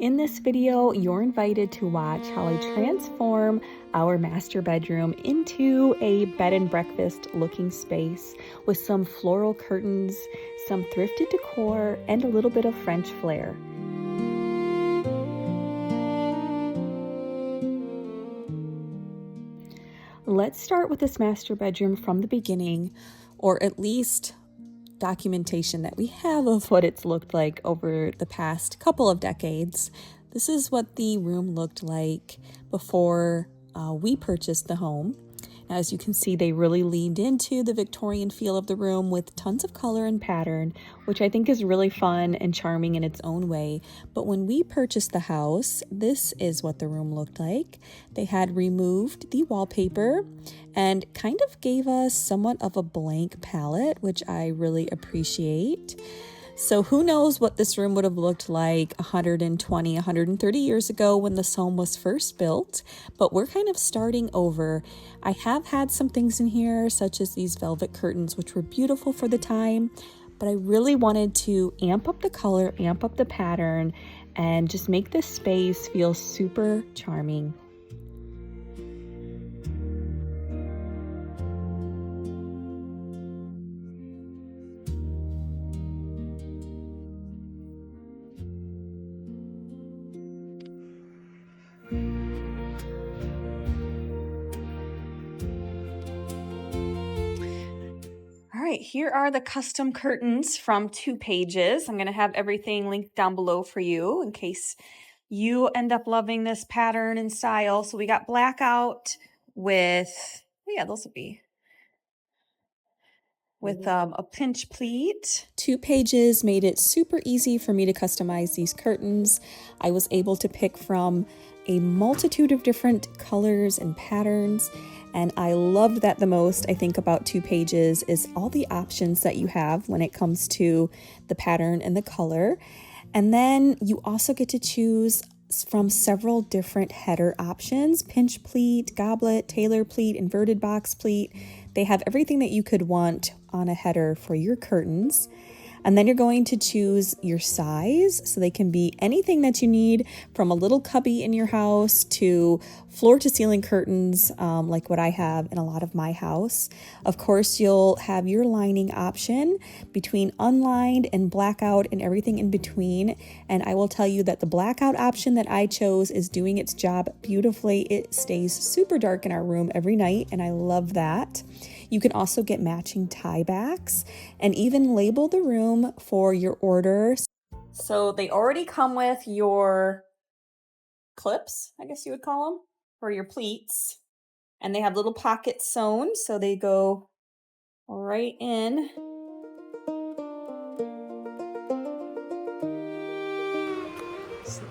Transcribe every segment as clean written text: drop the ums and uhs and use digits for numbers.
In this video, you're invited to watch how I transform our master bedroom into a bed and breakfast looking space with some floral curtains, some thrifted decor, and a little bit of French flair. Let's start with this master bedroom from the beginning, or at least documentation that we have of what it's looked like over the past couple of decades. This is what the room looked like before we purchased the home. Now, as you can see, they really leaned into the Victorian feel of the room with tons of color and pattern, which I think is really fun and charming in its own way. But when we purchased the house, this is what the room looked like. They had removed the wallpaper and kind of gave us somewhat of a blank palette, which I really appreciate. So who knows what this room would have looked like 120, 130 years ago when this home was first built, but we're kind of starting over. I have had some things in here, such as these velvet curtains, which were beautiful for the time, but I really wanted to amp up the color, amp up the pattern, and just make this space feel super charming. All right, here are the custom curtains from 2 Pages. I'm going to have everything linked down below for you in case you end up loving this pattern and style. So we got blackout with, those would be with a pinch pleat. 2 Pages made it super easy for me to customize these curtains. I was able to pick from a multitude of different colors and patterns, and I loved that the most. I think about 2 Pages is all the options that you have when it comes to the pattern and the color. And then you also get to choose from several different header options: pinch pleat, goblet, tailor pleat, inverted box pleat. They have everything that you could want on a header for your curtains. And then you're going to choose your size. So they can be anything that you need, from a little cubby in your house to floor to ceiling curtains, like what I have in a lot of my house. Of course, you'll have your lining option between unlined and blackout and everything in between. And I will tell you that the blackout option that I chose is doing its job beautifully. It stays super dark in our room every night, and I love that. You can also get matching tie backs and even label the room for your order. So they already come with your clips, I guess you would call them, for your pleats. And they have little pockets sewn, so they go right in.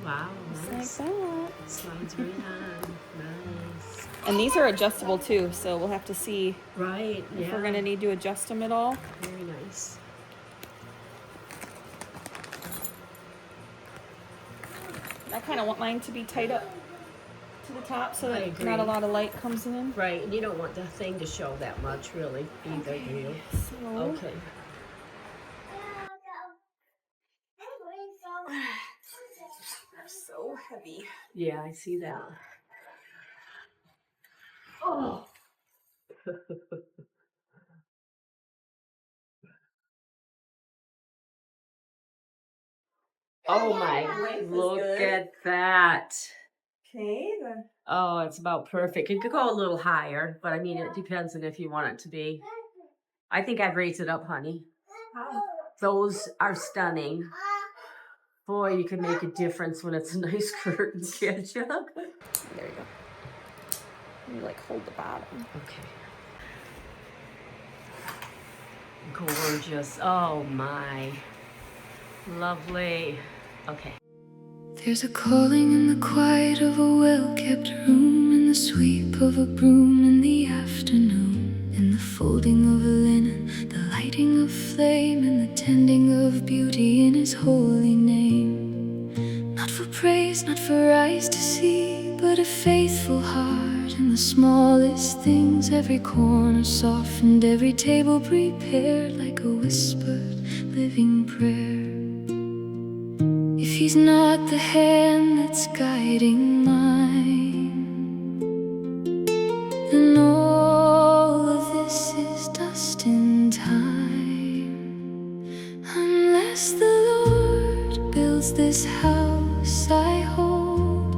Wow, nice. Like that. Slides right on. Nice. And these are adjustable too, so we'll have to see if we're going to need to adjust them at all. Very nice. I kind of want mine to be tight up to the top so that not a lot of light comes in. Right, and you don't want the thing to show that much really either, do you? So, okay. They're so heavy. Yeah, I see that. Oh. Oh my, look at that. Okay. Oh, it's about perfect. It could go a little higher, but I mean, it depends on if you want it to be. I think I'd raise it up, honey. How? Those are stunning. Boy, you can make a difference when it's a nice curtain, can't you? There you go. You like hold the bottom. Okay. Gorgeous. Oh my. Lovely. Okay. There's a calling in the quiet of a well-kept room, in the sweep of a broom in the afternoon, in the folding of a linen, the lighting of flame, and the tending of beauty in his holy name. Not for praise, not for eyes to see, but a faithful heart in the smallest things. Every corner softened, every table prepared like a whispered living prayer. If he He's not the hand that's guiding mine, and all of this is dust in time. Unless the Lord builds this house I hold,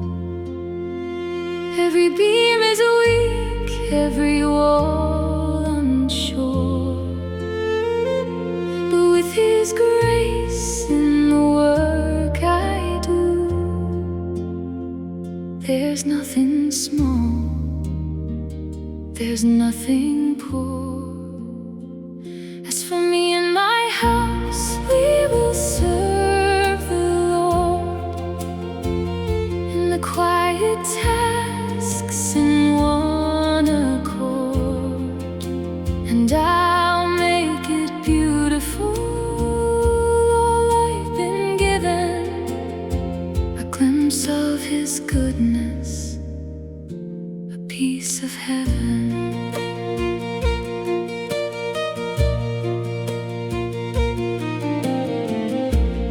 every beam is weak, every wall unsure. But with His grace in the work I do, there's nothing small, there's nothing poor. As for me and my house, we will serve the Lord in the quiet tasks in one accord, and I'll make it beautiful. All I've been given, a glimpse of His goodness, a piece of heaven.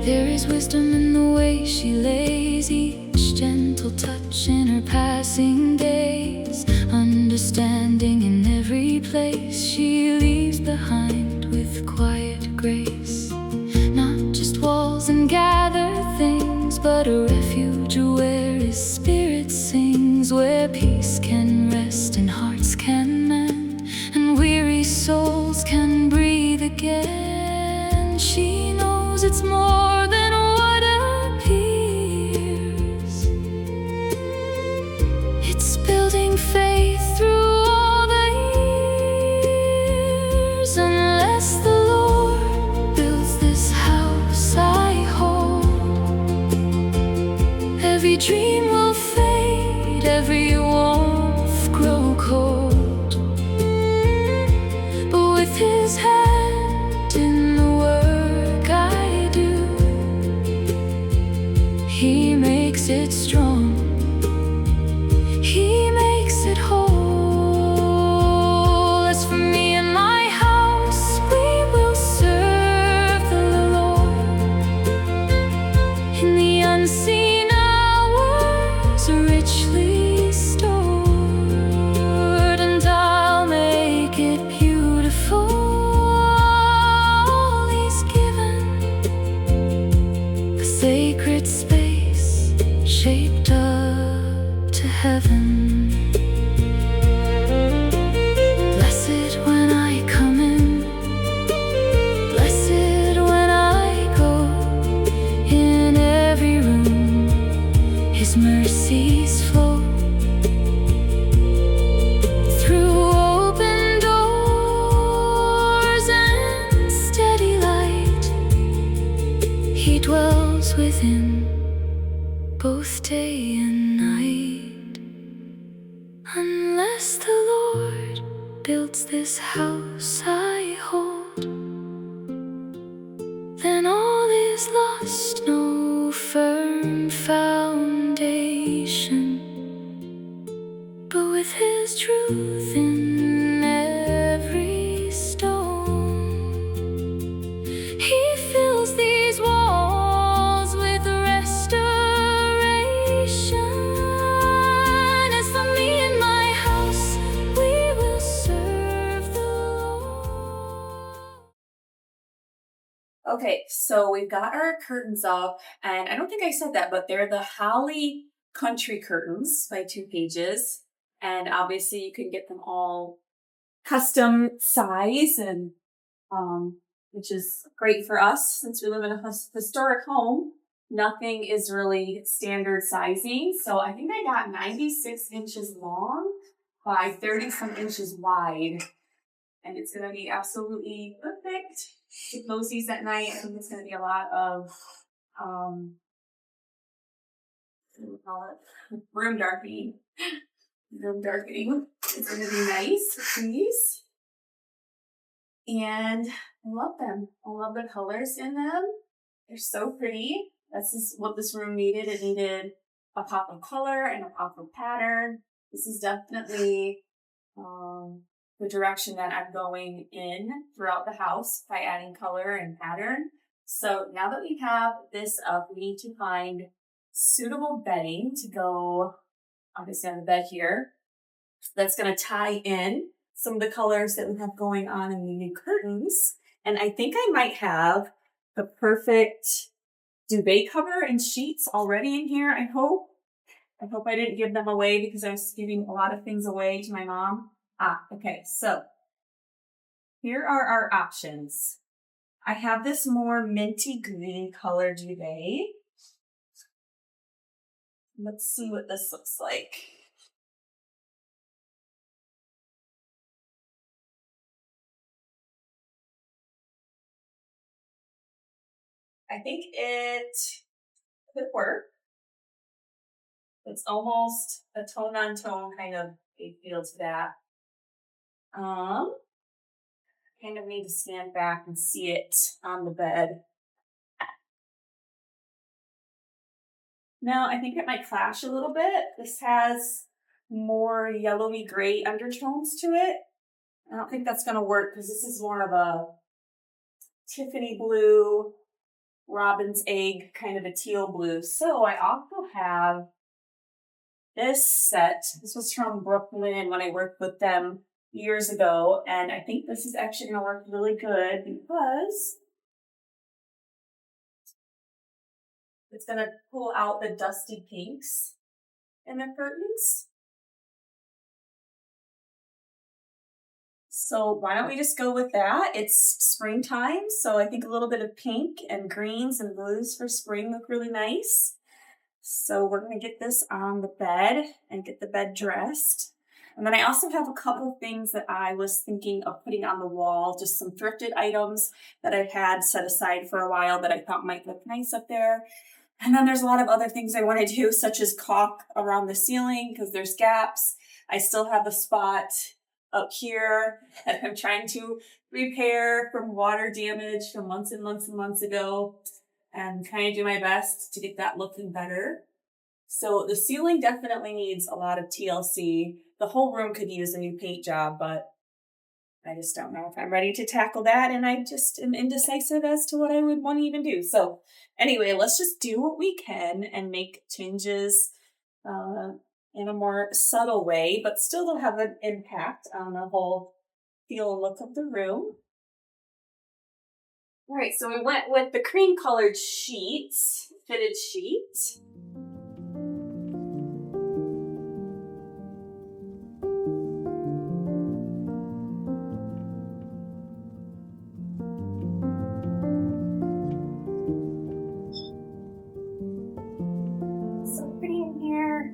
There is wisdom in the way she lays each gentle touch in her passing days, understanding in every place she leaves behind with quiet grace. Not just walls and gathered things, but a refuge where His Spirit sings, where peace can rest and hearts can mend, and weary souls can breathe again. She knows it's more than what appears. It's building faith through all the years. Unless the Lord builds this house I hold, every dream will fade, every warmth grow cold. But with His hand in the work I do, He makes it strong, He makes it whole. As for me and my house, we will serve the Lord in the unseen hours, richly stored, and I'll make it beautiful. All He's given, a sacred space shaped up to heaven. Blessed when I come in, blessed when I go. In every room His mercies flow, through open doors and steady light. He dwells within, both day and night. Unless the Lord builds this house I hold, then all is lost, no firm foundation. But with His truth in every stone, He fills these walls with restoration. As for me and my house, we will serve the Lord. Okay, so we've got our curtains up, and I don't think I said that, but they're the Holly Country curtains by 2 Pages. And obviously you can get them all custom size, and which is great for us since we live in a historic home. Nothing is really standard sizing. So I think I got 96 inches long by 30 some inches wide. And it's going to be absolutely perfect to close these at night. I think it's going to be a lot of, what do we call it? Room darkening. Room darkening. It's going to be nice with these. And I love them. I love the colors in them. They're so pretty. This is what this room needed. It needed a pop of color and a pop of pattern. This is definitely the direction that I'm going in throughout the house by adding color and pattern. So now that we have this up, we need to find suitable bedding to go obviously on the bed here. That's going to tie in some of the colors that we have going on in the new curtains. And I think I might have the perfect duvet cover and sheets already in here, I hope. I hope I didn't give them away because I was giving a lot of things away to my mom. Okay, so here are our options. I have this more minty green color duvet. Let's see what this looks like. I think it could work. It's almost a tone on tone kind of a feel to that. Kind of need to stand back and see it on the bed. Now, I think it might clash a little bit. This has more yellowy gray undertones to it. I don't think that's going to work because this is more of a Tiffany blue, robin's egg, kind of a teal blue. So I also have this set. This was from Brooklyn when I worked with them years ago. And I think this is actually going to work really good because it's going to pull out the dusty pinks in the curtains. So why don't we just go with that? It's springtime, so I think a little bit of pink and greens and blues for spring look really nice. So we're going to get this on the bed and get the bed dressed. And then I also have a couple things that I was thinking of putting on the wall, just some thrifted items that I've had set aside for a while that I thought might look nice up there. And then there's a lot of other things I want to do, such as caulk around the ceiling because there's gaps. I still have a spot up here that I'm trying to repair from water damage from months and months and months ago and kind of do my best to get that looking better. So the ceiling definitely needs a lot of TLC. The whole room could use a new paint job, but I just don't know if I'm ready to tackle that, and I just am indecisive as to what I would want to even do. So anyway, let's just do what we can and make changes in a more subtle way, but still will have an impact on the whole feel and look of the room. All right, so we went with the cream colored sheets, fitted sheets. So pretty in here.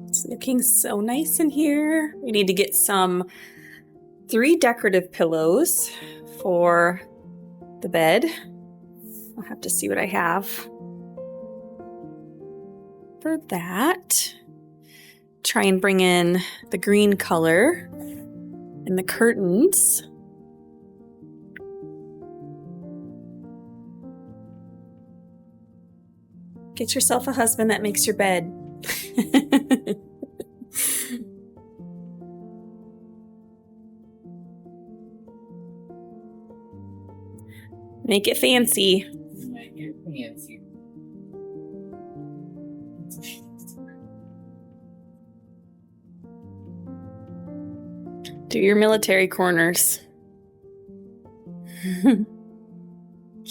It's looking so nice in here. We need to get 3 decorative pillows for the bed. I'll have to see what I have for that. Try and bring in the green color in the curtains. Get yourself a husband that makes your bed. Make it fancy. Make it fancy. Do your military corners.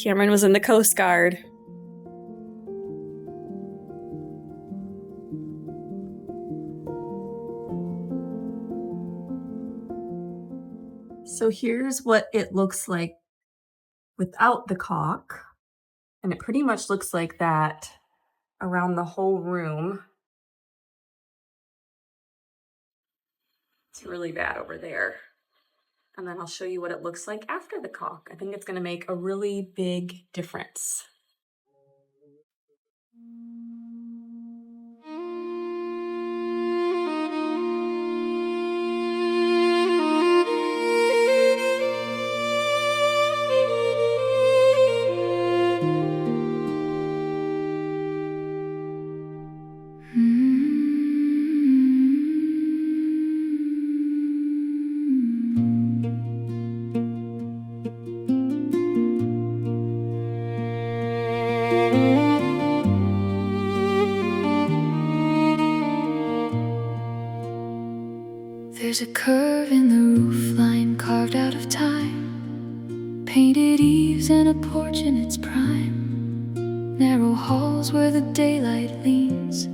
Cameron was in the Coast Guard. So here's what it looks like without the caulk. And it pretty much looks like that around the whole room. It's really bad over there. And then I'll show you what it looks like after the caulk. I think it's going to make a really big difference. There's a curve in the roof line carved out of time, painted eaves and a porch in its prime, narrow halls where the daylight leans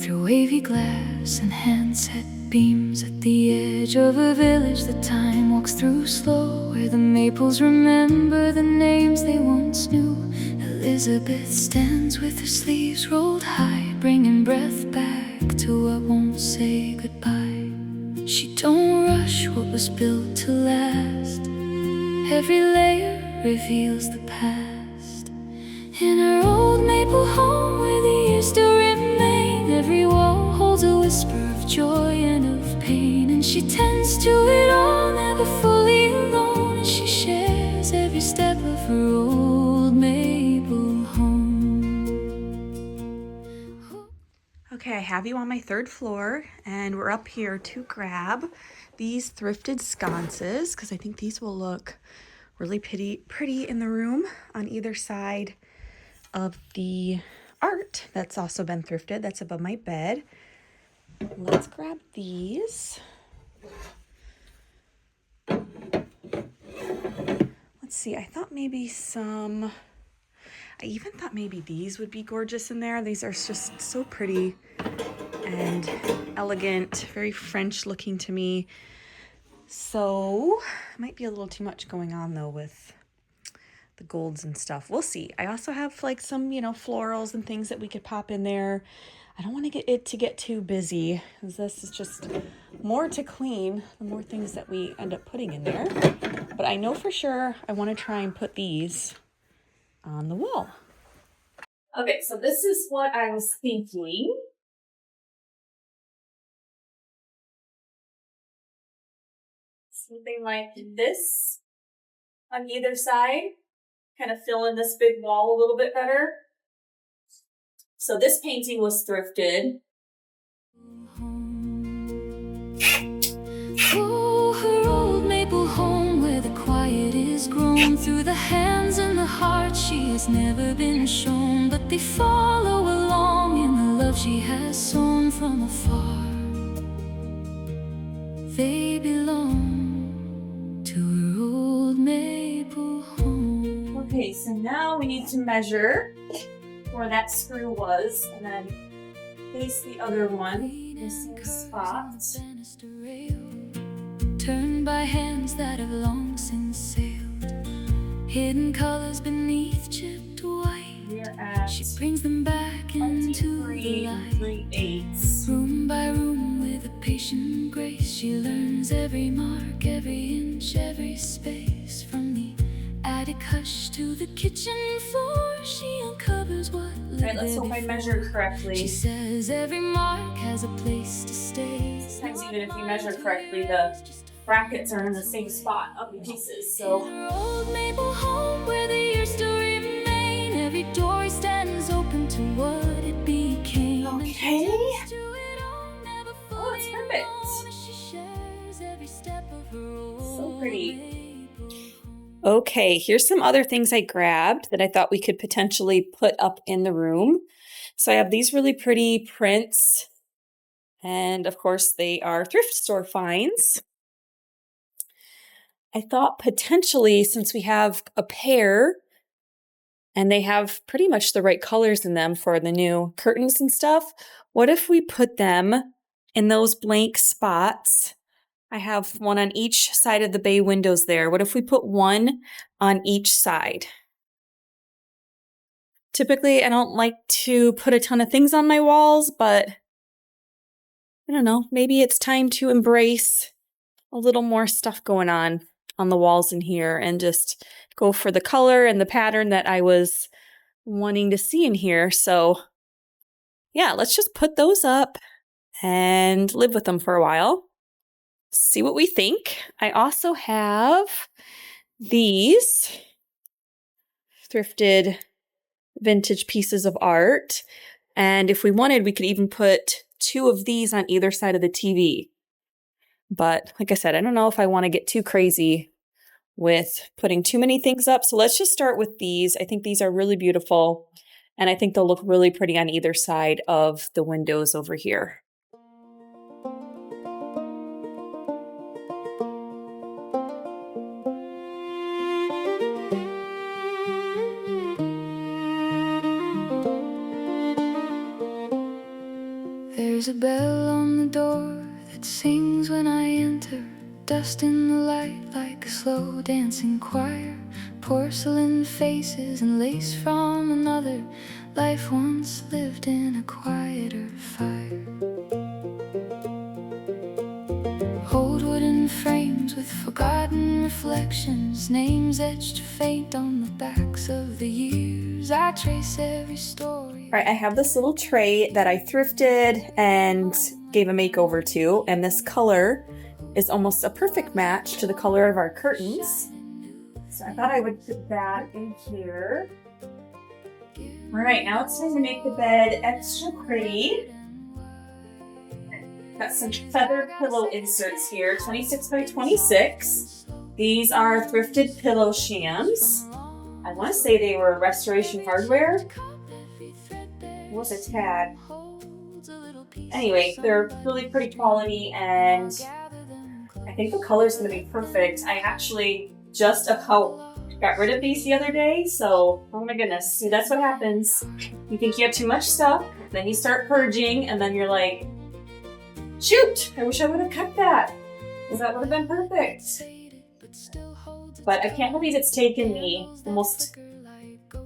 through wavy glass and handset beams. At the edge of a village that time walks through slow, where the maples remember the names they once knew. Elizabeth stands with her sleeves rolled high, bringing breath back to what won't say goodbye. She don't rush what was built to last. Every layer reveals the past. In her old maple home where the years still remain, every wall holds a whisper of joy and of pain. And she tends to it all, never fully alone, as she shares every step of her old maple home. Okay, I have you on my third floor, and we're up here to grab these thrifted sconces because I think these will look really pretty in the room on either side of the art that's also been thrifted. That's above my bed. Let's grab these. Let's see, I even thought maybe these would be gorgeous in there. These are just so pretty and elegant, very French looking to me. So might be a little too much going on though with the golds and stuff. We'll see. I also have like some, florals and things that we could pop in there. I don't want to get it to get too busy, because this is just more to clean the more things that we end up putting in there. But I know for sure I want to try and put these on the wall. Okay, so this is what I was thinking. Something like this on either side, kind of fill in this big wall a little bit better. So this painting was thrifted. Oh, her old maple home where the quiet is grown through the hands and the heart she has never been shown, but they follow along in the love she has sown from afar. They belong to her old maple home. Okay, so now we need to measure where that screw was and then place the other one in the same spot. Turned by hands that have long since sailed, hidden colors beneath chipped white. We're at She brings them back into the light. 3/8. Room by room with a patient grace, she learns every mark, every inch, every space. From the attic hush to the kitchen floor, she uncovers what lived Alright, let's there hope I before. measured correctly. She says every mark has a place to stay. Sometimes even if you measure correctly, the brackets are in the same spot of the pieces, so. In her old maple home where the years still remain, every door stands open to what it became. Okay. Oh, it's perfect. So pretty. Okay, here's some other things I grabbed that I thought we could potentially put up in the room. So I have these really pretty prints, and of course they are thrift store finds. I thought potentially, since we have a pair and they have pretty much the right colors in them for the new curtains and stuff, what if we put them in those blank spots? I have one on each side of the bay windows there. What if we put one on each side? Typically, I don't like to put a ton of things on my walls, but I don't know, maybe it's time to embrace a little more stuff going on the walls in here and just go for the color and the pattern that I was wanting to see in here. So yeah, let's just put those up and live with them for a while. See what we think. I also have these thrifted vintage pieces of art. And if we wanted, we could even put 2 of these on either side of the TV. But like I said, I don't know if I want to get too crazy with putting too many things up. So let's just start with these. I think these are really beautiful. And I think they'll look really pretty on either side of the windows over here. There's a bell on the door that sings when I enter, dust in the light like a slow dancing choir, porcelain faces and lace from another life once lived in a quieter fire. Old wooden frames with forgotten reflections, names etched faint on the backs of the years. I trace every story. All right, I have this little tray that I thrifted and gave a makeover to, and this color is almost a perfect match to the color of our curtains. So I thought I would put that in here. All right, now it's time to make the bed extra pretty. Got some feather pillow inserts here, 26 by 26. These are thrifted pillow shams. I want to say they were Restoration Hardware. It was a tag. Anyway, they're really pretty quality, and I think the color is going to be perfect. I actually just about got rid of these the other day, so oh my goodness. See, that's what happens. You think you have too much stuff, then you start purging, and then you're like, shoot, I wish I would have kept that, because that would have been perfect. But I can't believe it's taken me almost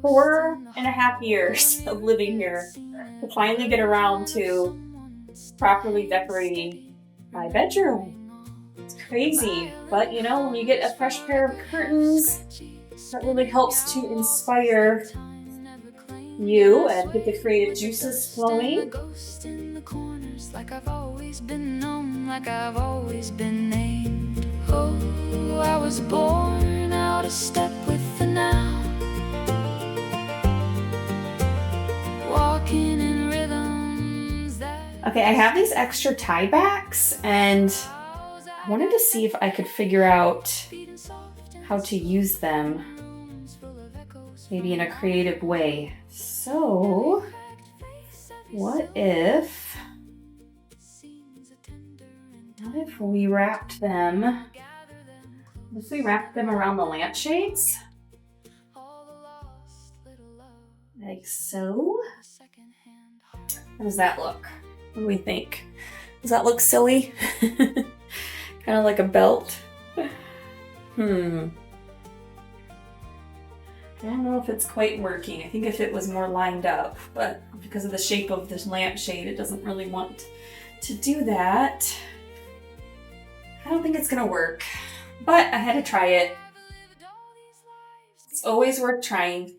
4.5 years of living here to finally get around to properly decorating my bedroom. It's crazy, but you know, when you get a fresh pair of curtains, that really helps to inspire you and get the creative juices flowing. Like I've always been known, like I've always been named. Oh, I was born out of step with the now, walking in rhythms that... Okay, I have these extra tie backs, and I wanted to see if I could figure out how to use them, maybe in a creative way. So, what if we wrapped them, around the lampshades, like so. How does that look? What do we think? Does that look silly? Kind of like a belt. I don't know if it's quite working. I think if it was more lined up, but because of the shape of this lampshade, it doesn't really want to do that. I don't think it's gonna work, but I had to try it. It's always worth trying.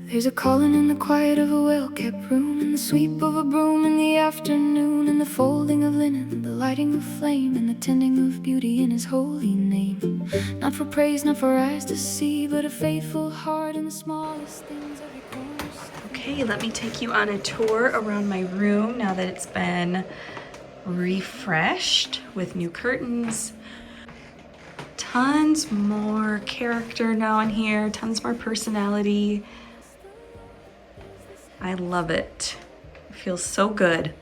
There's a calling in the quiet of a well-kept room, in the sweep of a broom in the afternoon, in the folding of linen, the lighting of flame, and the tending of beauty in his holy name. Not for praise, not for eyes to see, but a faithful heart in the smallest things every corner. Okay, let me take you on a tour around my room now that it's been refreshed with new curtains. Tons more character now in here, tons more personality. I love it. It feels so good.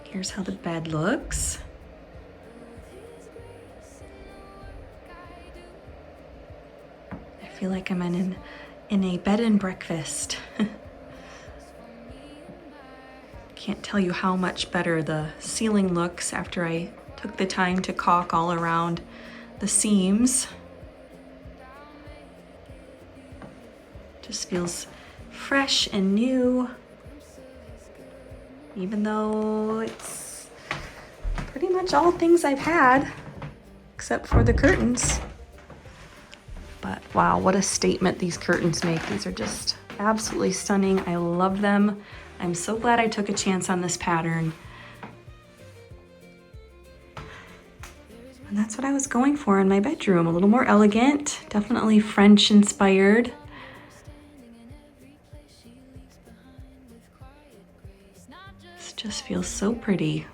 Here's how the bed looks. I feel like I'm in a bed and breakfast. Can't tell you how much better the ceiling looks after I took the time to caulk all around the seams. Just feels fresh and new, even though it's pretty much all things I've had, except for the curtains. But wow, what a statement these curtains make. These are just absolutely stunning. I love them. I'm so glad I took a chance on this pattern. And that's what I was going for in my bedroom. A little more elegant, definitely French inspired. This just feels so pretty.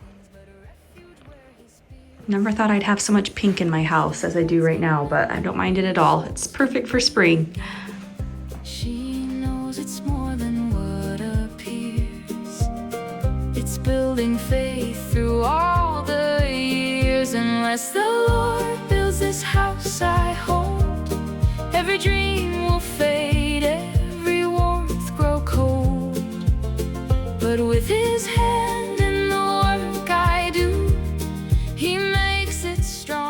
Never thought I'd have so much pink in my house as I do right now, but I don't mind it at all. It's perfect for spring. She knows it's more than what appears. It's building faith through all the years. Unless the Lord builds this house I hold, every dream will fade, every warmth grow cold. But with His hand in the work I do, He makes it strong.